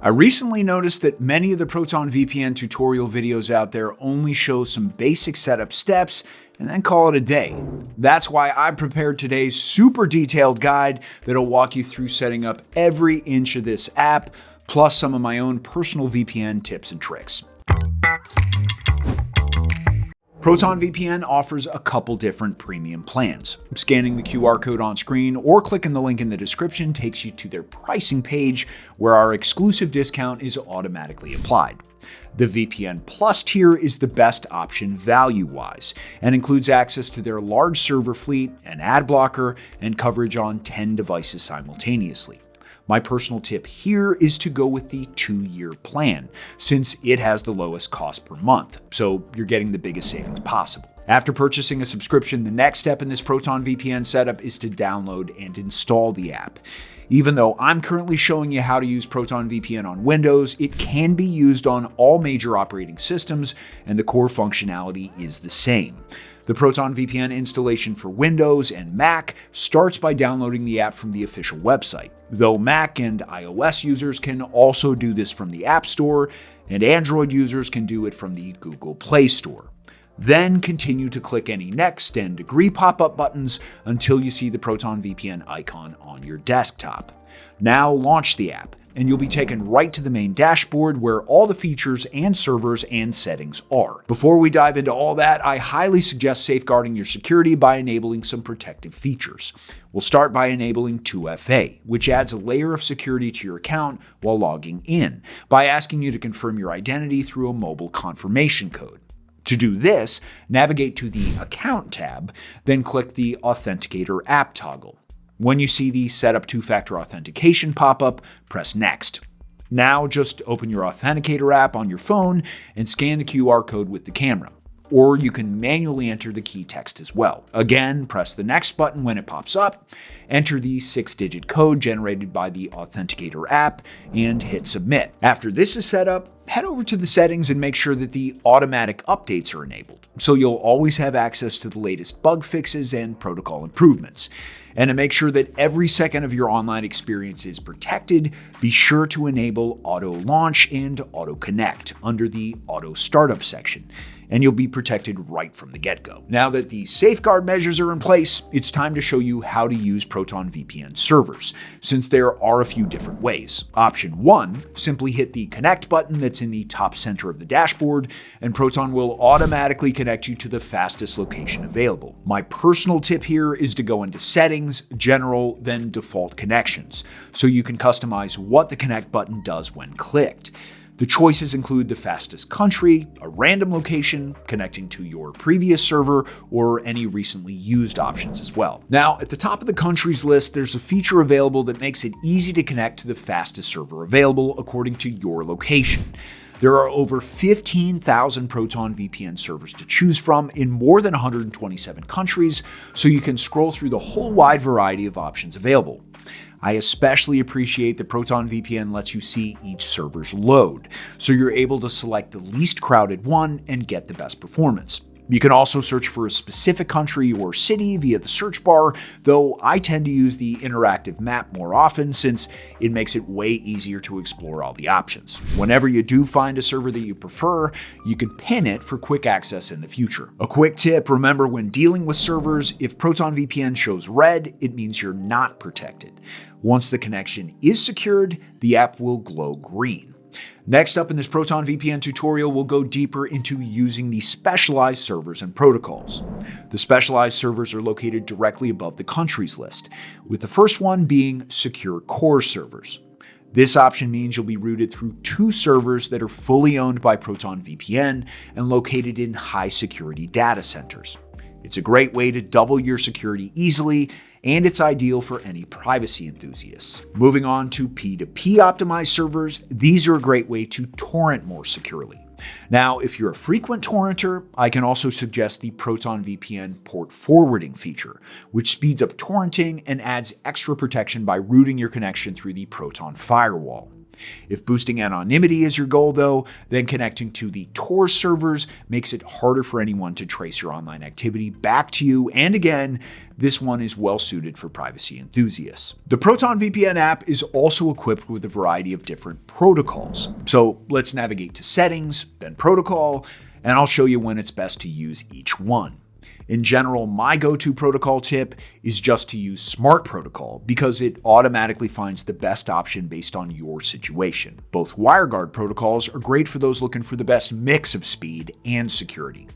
I recently noticed that many of the Proton VPN tutorial videos out there only show some basic setup steps and then call it a day. That's why I prepared today's super detailed guide that'll walk you through setting up every inch of this app, plus some of my own personal VPN tips and tricks. Proton VPN offers a couple different premium plans. Scanning the QR code on screen or clicking the link in the description takes you to their pricing page where our exclusive discount is automatically applied. The VPN Plus tier is the best option value-wise and includes access to their large server fleet, an ad blocker, and coverage on 10 devices simultaneously. My personal tip here is to go with the 2-year plan, since it has the lowest cost per month, so you're getting the biggest savings possible. After purchasing a subscription, the next step in this Proton VPN setup is to download and install the app. Even though I'm currently showing you how to use Proton VPN on Windows, it can be used on all major operating systems, and the core functionality is the same. The Proton VPN installation for Windows and Mac starts by downloading the app from the official website, though Mac and iOS users can also do this from the App Store, and Android users can do it from the Google Play Store. Then continue to click any next and agree pop-up buttons until you see the Proton VPN icon on your desktop. Now launch the app, and you'll be taken right to the main dashboard where all the features and servers and settings are. Before we dive into all that, I highly suggest safeguarding your security by enabling some protective features. We'll start by enabling 2FA, which adds a layer of security to your account while logging in, by asking you to confirm your identity through a mobile confirmation code. To do this, navigate to the Account tab, then click the Authenticator app toggle. When you see the Set up Two-Factor Authentication pop-up, press Next. Now just open your Authenticator app on your phone and scan the QR code with the camera. Or you can manually enter the key text as well. Again, press the Next button when it pops up, enter the 6-digit code generated by the Authenticator app, and hit Submit. After this is set up, head over to the settings and make sure that the automatic updates are enabled, so you'll always have access to the latest bug fixes and protocol improvements. And to make sure that every second of your online experience is protected, be sure to enable Auto Launch and Auto Connect under the Auto Startup section, and you'll be protected right from the get-go. Now that the safeguard measures are in place, it's time to show you how to use Proton VPN servers, since there are a few different ways. Option 1, simply hit the Connect button that's in the top center of the dashboard, and Proton will automatically connect you to the fastest location available. My personal tip here is to go into Settings, General, then Default Connections, so you can customize what the Connect button does when clicked. The choices include the fastest country, a random location, connecting to your previous server, or any recently used options as well. Now, at the top of the countries list, there's a feature available that makes it easy to connect to the fastest server available according to your location. There are over 15,000 Proton VPN servers to choose from in more than 127 countries, so you can scroll through the whole wide variety of options available. I especially appreciate that Proton VPN lets you see each server's load, so you're able to select the least crowded one and get the best performance. You can also search for a specific country or city via the search bar, though I tend to use the interactive map more often since it makes it way easier to explore all the options. Whenever you do find a server that you prefer, you can pin it for quick access in the future. A quick tip, remember when dealing with servers, if Proton VPN shows red, it means you're not protected. Once the connection is secured, the app will glow green. Next up in this Proton VPN tutorial, we'll go deeper into using the specialized servers and protocols. The specialized servers are located directly above the countries list, with the first one being secure core servers. This option means you'll be routed through 2 servers that are fully owned by Proton VPN and located in high security data centers. It's a great way to double your security easily, and it's ideal for any privacy enthusiasts. Moving on to P2P optimized servers, these are a great way to torrent more securely. Now, if you're a frequent torrenter, I can also suggest the Proton VPN port forwarding feature, which speeds up torrenting and adds extra protection by routing your connection through the Proton firewall. If boosting anonymity is your goal, though, then connecting to the Tor servers makes it harder for anyone to trace your online activity back to you, and again, this one is well suited for privacy enthusiasts. The Proton VPN app is also equipped with a variety of different protocols. So let's navigate to Settings, then Protocol, and I'll show you when it's best to use each one. In general, my go-to protocol tip is just to use Smart Protocol because it automatically finds the best option based on your situation. Both WireGuard protocols are great for those looking for the best mix of speed and security.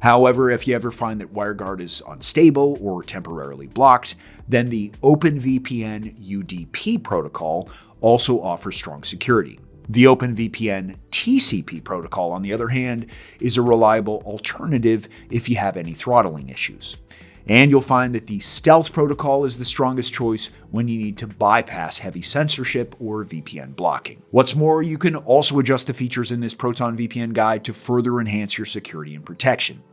However, if you ever find that WireGuard is unstable or temporarily blocked, then the OpenVPN UDP protocol also offers strong security. The OpenVPN TCP protocol, on the other hand, is a reliable alternative if you have any throttling issues. And you'll find that the Stealth protocol is the strongest choice when you need to bypass heavy censorship or VPN blocking. What's more, you can also adjust the features in this Proton VPN guide to further enhance your security and protection.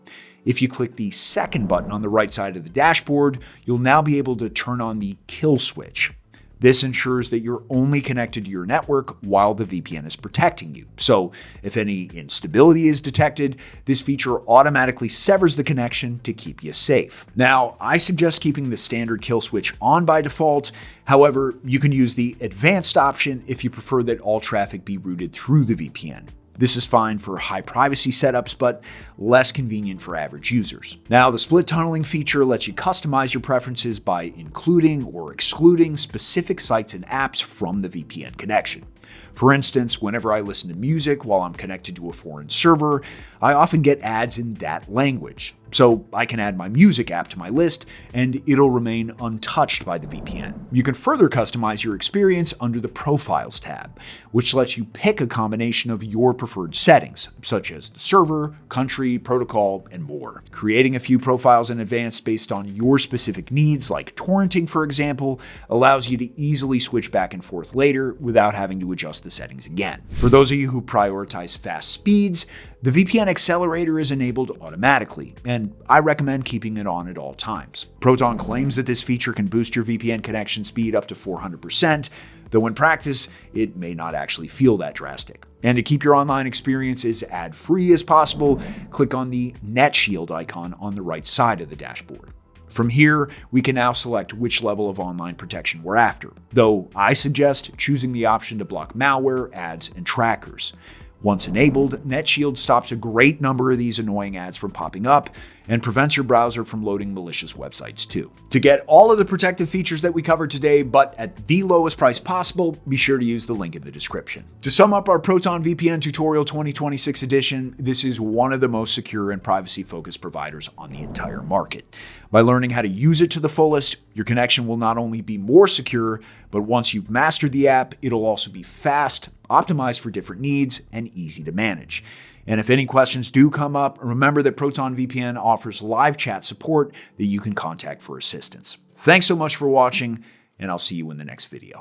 If you click the second button on the right side of the dashboard, you'll now be able to turn on the kill switch. This ensures that you're only connected to your network while the VPN is protecting you. So if any instability is detected, this feature automatically severs the connection to keep you safe. Now, I suggest keeping the standard kill switch on by default. However, you can use the advanced option if you prefer that all traffic be routed through the VPN. This is fine for high privacy setups, but less convenient for average users. Now, the split tunneling feature lets you customize your preferences by including or excluding specific sites and apps from the VPN connection. For instance, whenever I listen to music while I'm connected to a foreign server, I often get ads in that language. So I can add my music app to my list and it'll remain untouched by the VPN. You can further customize your experience under the Profiles tab, which lets you pick a combination of your preferred settings, such as the server, country, protocol, and more. Creating a few profiles in advance based on your specific needs, like torrenting for example, allows you to easily switch back and forth later without having to adjust the settings again. For those of you who prioritize fast speeds, the VPN accelerator is enabled automatically, and I recommend keeping it on at all times. Proton claims that this feature can boost your VPN connection speed up to 400%, though in practice, it may not actually feel that drastic. And to keep your online experience as ad-free as possible, click on the NetShield icon on the right side of the dashboard. From here, we can now select which level of online protection we're after, though I suggest choosing the option to block malware, ads, and trackers. Once enabled, NetShield stops a great number of these annoying ads from popping up and prevents your browser from loading malicious websites too. To get all of the protective features that we covered today, but at the lowest price possible, be sure to use the link in the description. To sum up our Proton VPN Tutorial 2026 edition, this is one of the most secure and privacy-focused providers on the entire market. By learning how to use it to the fullest, your connection will not only be more secure, but once you've mastered the app, it'll also be fast, optimized for different needs, and easy to manage. And if any questions do come up, remember that Proton VPN offers live chat support that you can contact for assistance. Thanks so much for watching, and I'll see you in the next video.